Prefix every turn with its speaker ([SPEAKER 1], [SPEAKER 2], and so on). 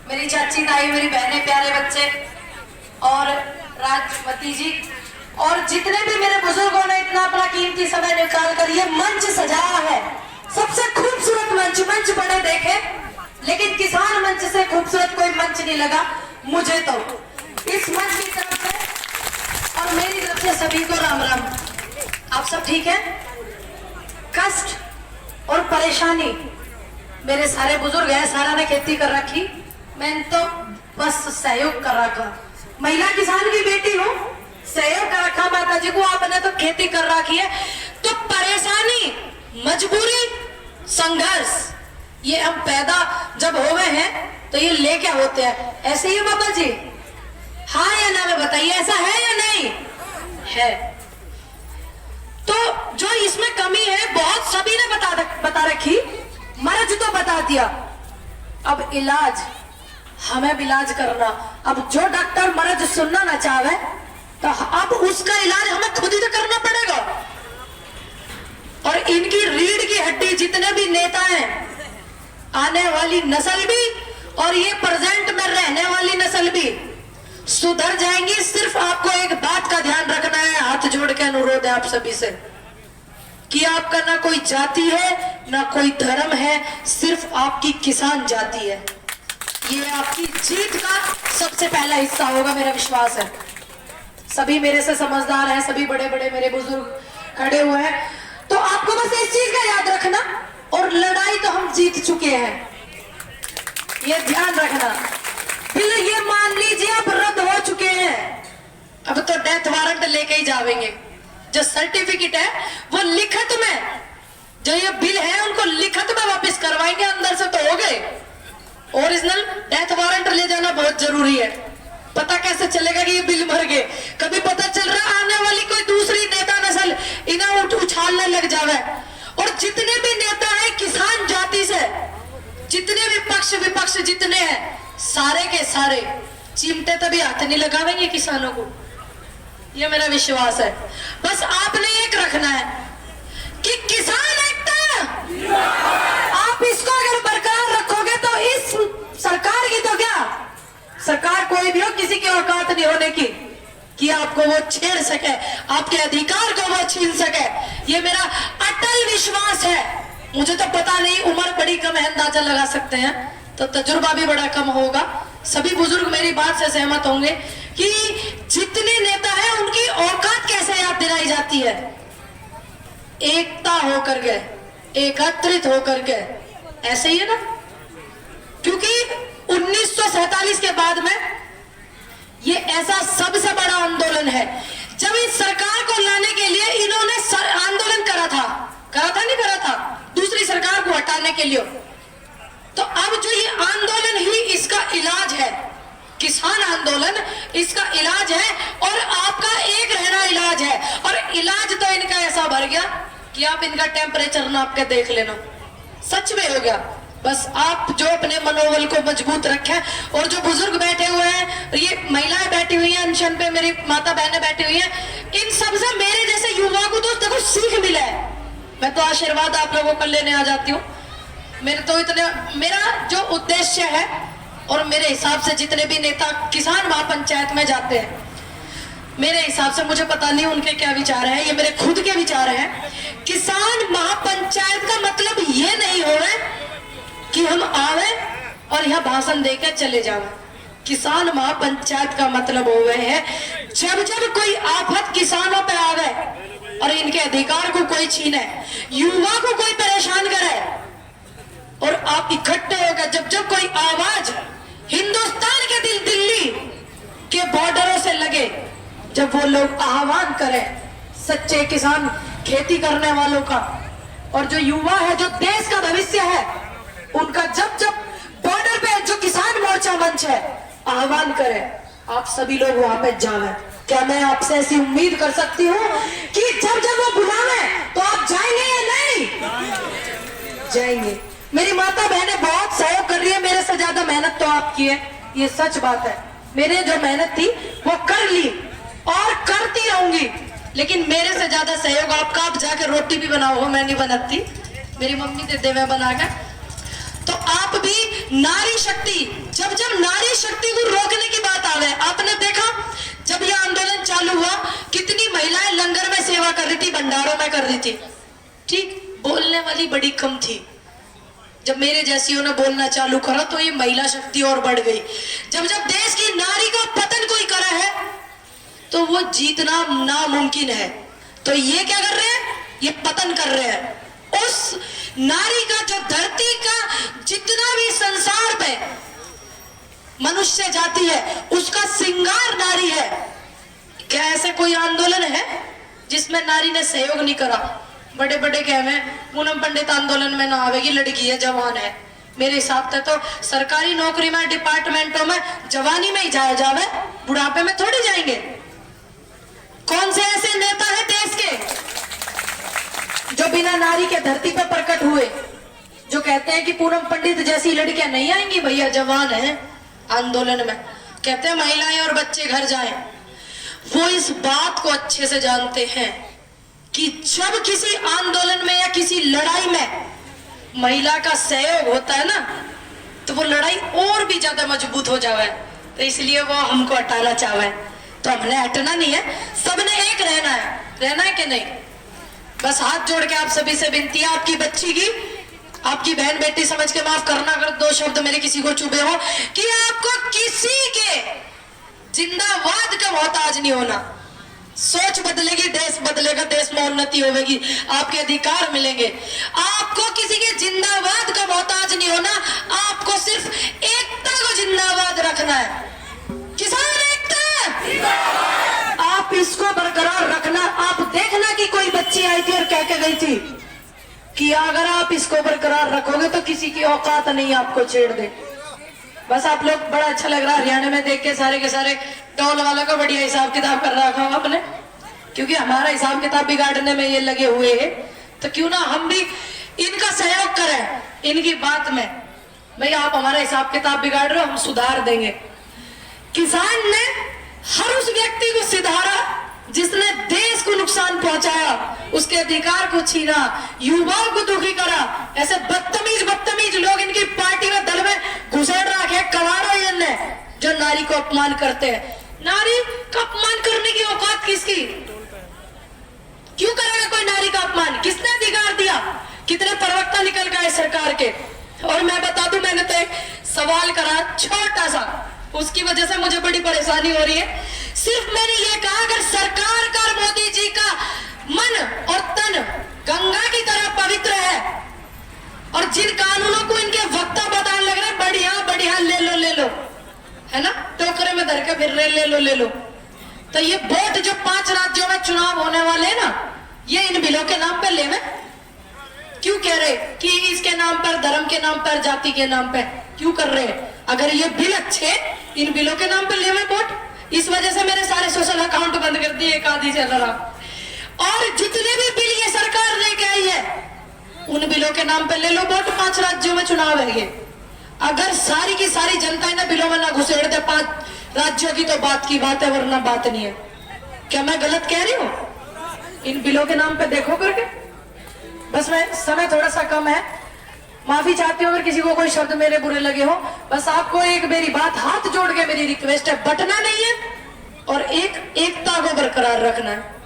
[SPEAKER 1] मेरी चाची ताई, मेरी बहनें, प्यारे बच्चे और राजवती जी और जितने भी मेरे बुजुर्गों ने इतना अपना कीमती समय निकाल कर ये मंच सजाया है, सबसे खूबसूरत मंच बड़े देखे लेकिन किसान मंच से खूबसूरत कोई मंच नहीं लगा मुझे। तो इस मंच की तरफ से और मेरी तरफ से सभी को राम राम। आप सब ठीक है? कष्ट और परेशानी मेरे सारे बुजुर्ग हैं, सारा ने खेती कर रखी, मैंने तो बस सहयोग कर रखा। महिला किसान की बेटी हूँ, सहयोग कर रखा माता जी को, आपने तो खेती कर रखी है। तो परेशानी, मजबूरी, संघर्ष, ये हम पैदा जब हो गए हैं तो ये लेके होते हैं। ऐसे ही है माता जी? हाँ या ना में बताइए, ऐसा है या नहीं है? तो जो इसमें कमी है बहुत सभी ने बता रखी, मर्ज तो बता दिया, अब इलाज हमें भी इलाज करना। अब जो डॉक्टर मर्ज सुनना ना चाहे तो अब उसका इलाज हमें खुद ही तो करना पड़ेगा। और इनकी रीढ़ की हड्डी जितने भी नेता हैं, आने वाली नस्ल भी और ये प्रेजेंट में रहने वाली नस्ल भी सुधर जाएंगी। सिर्फ आपको एक बात का ध्यान रखना है, हाथ जोड़ के अनुरोध है आप सभी से कि आपका ना कोई जाति है ना कोई धर्म है, सिर्फ आपकी किसान जाति है। ये आपकी जीत का सबसे पहला हिस्सा होगा, मेरा विश्वास है। सभी मेरे से समझदार हैं, सभी बड़े बड़े मेरे बुजुर्ग खड़े हुए हैं, तो आपको बस इस चीज का याद रखना। और लड़ाई तो हम जीत चुके हैं, ये ध्यान रखना। फिर ये मान लीजिए अब रद्द हो चुके हैं, अब तो डेथ वारंट लेके ही जावेंगे। जो सर्टिफिकेट है वो लिखत में, जो ये बिल है उनको लिखत में वापस करवाएंगे, अंदर से तो हो गए। ओरिजिनल डेथ वारंट ले जाना बहुत जरूरी है। पता कैसे चलेगा कि ये बिल भर गए? कभी पता चल रहा आने वाली कोई दूसरी नेता नस्ल इन्हें उछालने लग जावे। और जितने भी नेता हैं किसान जाति से, जितने भी पक्ष विपक्ष जितने हैं, सारे के सारे चिमटे तभी हाथ नहीं लगावेंगे किसानों को, ये मेरा विश्वास है। बस आपने एक रखना है कि किसान एकता, आप इसको अगर बरकरार रखोगे तो इस सरकार की तो क्या, सरकार कोई भी हो, किसी की औकात नहीं होने की कि आपको वो छेड़ सके, आपके अधिकार को वो छीन सके। ये मेरा अटल विश्वास है। मुझे तो पता नहीं, उम्र बड़ी कम है, अंदाजा लगा सकते हैं, तो तजुर्बा भी बड़ा कम होगा। सभी बुजुर्ग मेरी बात से सहमत होंगे कि जितने नेता हैं उनकी औकात कैसे याद दिलाई जाती है, एकता होकर के, एकत्रित होकर के, ऐसे ही है ना। क्योंकि 1947 के बाद में ये ऐसा सबसे बड़ा आंदोलन है जब इस सरकार को लाने के लिए इन्होंने आंदोलन करा था नहीं करा था, दूसरी सरकार को हटाने के लिए। तो अब जो ये आंदोलन ही इसका इलाज है, किसान आंदोलन इसका इलाज है और आपका एक रहना इलाज है। और इलाज तो इनका ऐसा भर गया कि आप इनका टेम्परेचर नाप के देख लेना, सच में हो गया। बस आप जो अपने मनोबल को मजबूत रखें। और जो बुजुर्ग बैठे हुए हैं, ये महिलाएं बैठी हुई हैं अनशन पे, मेरी माता बहनें बैठी हुई हैं, इन सबसे मेरे जैसे युवा को तो देखो सीख मिला है। मैं तो आशीर्वाद आप लोगों को लेने आ जाती हूँ। मेरा जो उद्देश्य है और मेरे हिसाब से जितने भी नेता किसान महापंचायत में जाते हैं, मेरे हिसाब से, मुझे पता नहीं उनके क्या विचार हैं, ये मेरे खुद के विचार हैं। किसान महापंचायत का मतलब ये नहीं हो कि हम आवे और यहाँ भाषण देकर चले जावे। किसान महापंचायत का मतलब हो गए है जब जब कोई आफत किसानों पे आवे और इनके अधिकार को कोई छीने, युवा को कोई परेशान करे, और आप इकट्ठे होकर जब जब कोई आवाज हिंदुस्तान के दिल्ली के बॉर्डरों से लगे, जब वो लोग आह्वान करें सच्चे किसान खेती करने वालों का, और जो युवा है, जो देश का भविष्य है, उनका जब जब बॉर्डर पे जो किसान मोर्चा मंच है आह्वान करे, आप सभी लोग वहां पे जावे। क्या मैं आपसे ऐसी उम्मीद कर सकती हूँ कि जब जब वो बुलावे तो आप जाएंगे या नहीं? जाएंगे। मेरी माता बहनें बहुत सहयोग कर रही है, मेरे से ज्यादा मेहनत तो आपकी है, ये सच बात है। मेरे जो मेहनत थी वो कर ली और करती रहूंगी, लेकिन मेरे से ज्यादा सहयोग आपका। आप जाके रोटी भी बनाओ, मैं नहीं बनाती, मेरी मम्मी देते मैं बना के। तो आप भी नारी शक्ति जब जब नारी शक्ति को रोकने की बात आ गई, आपने देखा जब यह आंदोलन चालू हुआ कितनी महिलाएं लंगर में सेवा कर रही थी, भंडारों में कर रही थी, ठीक, बोलने वाली बड़ी कम थी। जब मेरे जैसियों ने बोलना चालू करा तो ये महिला शक्ति और बढ़ गई। जब जब देश की नारी का पतन कोई करा है तो वो जीतना नामुमकिन है, तो ये क्या कर रहे हैं, ये पतन कर रहे हैं। उस नारी का जो धरती का जितना भी संसार पे मनुष्य जाति है उसका श्रृंगार नारी है। क्या ऐसा कोई आंदोलन है जिसमें नारी ने सहयोग नहीं करा? बड़े बड़े कहवे पूनम पंडित आंदोलन में ना आवेगी, लड़की है, जवान है। मेरे हिसाब से तो सरकारी नौकरी में, डिपार्टमेंटों में जवानी में ही जाया जावे, बुढ़ापे में थोड़ी जाएंगे। कौन से ऐसे नेता है देश के जो बिना नारी के धरती पर प्रकट हुए, जो कहते हैं कि पूनम पंडित जैसी लड़कियां नहीं आएंगी? भैया जवान है आंदोलन में, कहते हैं महिलाएं और बच्चे घर जाएं। वो इस बात को अच्छे से जानते हैं कि जब किसी आंदोलन में या किसी लड़ाई में महिला का सहयोग होता है ना तो वो लड़ाई और भी ज्यादा मजबूत हो जावे, तो इसलिए वो हमको हटाना चाहे। तो हमने हटना नहीं है, सबने एक रहना है। रहना है कि नहीं? बस हाथ जोड़ के आप सभी से विनती है, आपकी बच्ची की, आपकी बहन बेटी समझ के माफ करना अगर दो शब्द मेरे किसी को चुभे हो, कि आपको किसी के जिंदाबाद का मोहताज नहीं होना। सोच बदलेगी, देश बदलेगा, देश में उन्नति होगी, आपके अधिकार मिलेंगे। आपको किसी के जिंदाबाद का मोहताज नहीं होना, आपको सिर्फ एकता को जिंदाबाद रखना है। किसान एकता, आप इसको बरकरार रखना। आप देखना कि कोई बच्ची आई थी और कह के गई थी कि अगर आप इसको बरकरार रखोगे तो किसी की औकात नहीं आपको छेड़ दे। बस आप लोग, बड़ा अच्छा लग रहा है हरियाणा में देख के, सारे के सारे टोल वालों का बढ़िया हिसाब किताब कर रखा हूं आपने, क्योंकि हमारा हिसाब किताब बिगाड़ने में ये लगे हुए हैं, तो क्यों ना हम भी इनका सहयोग करें इनकी बात में। भाई आप हमारा हिसाब किताब बिगाड़ रहे हो, हम सुधार देंगे। किसान ने हर उस व्यक्ति को सुधारा जिसने देश को नुकसान पहुंचाया, उसके अधिकार को छीना, युवाओं को दुखी करा। ऐसे बदतमीज लोग इनकी पार्टी में, दल में घुसेड़ रखे कवाड़ो इनने, जो नारी को अपमान करते हैं। नारी का अपमान करने की औकात किसकी? क्यों करेगा कोई नारी का अपमान? किसने अधिकार दिया? कितने प्रवक्ता निकल गए सरकार के। और मैं बता दूं, मैंने तो एक सवाल करा छोटा सा, उसकी वजह से मुझे बड़ी परेशानी हो रही है। सिर्फ मैंने ये कहा, अगर सरकार का मोदी जी का मन और तन गंगा की तरह पवित्र है और जिन कानूनों को इनके वक्ता बताने लग रहे, बढ़िया बढ़िया ले लो, है ना, टोकरे में धर के फिर ले लो, तो ये वोट जो 5 राज्यों में चुनाव होने वाले हैं ना, ये इन बिलों के नाम पर लेवे। क्यों कह रहे कि इसके नाम पर, धर्म के नाम पर, जाति के नाम पर क्यों कर रहे हैं? अगर ये बिल अच्छे, इन बिलों के नाम पर लेवे वोट। इस वजह से मेरे सारे सोशल अकाउंट बंद कर दिए, एक आधी चल रहा। और जितने भी बिल ये सरकार लेके आई है उन बिलों के नाम पे ले लो वोट। 5 राज्यों में चुनाव है ये। अगर सारी की सारी जनता इन बिलों में ना घुसेड़ दे 5 राज्यों की, तो बात की बात है, वरना बात नहीं है। क्या मैं गलत कह रही हूँ? इन बिलों के नाम पे देखो करके। बस मैं, समय थोड़ा सा कम है, माफी चाहती हूँ अगर किसी को कोई शब्द मेरे बुरे लगे हो। बस आपको एक मेरी बात हाथ जोड़ के मेरी रिक्वेस्ट है, बटना नहीं है और एकता को बरकरार रखना है।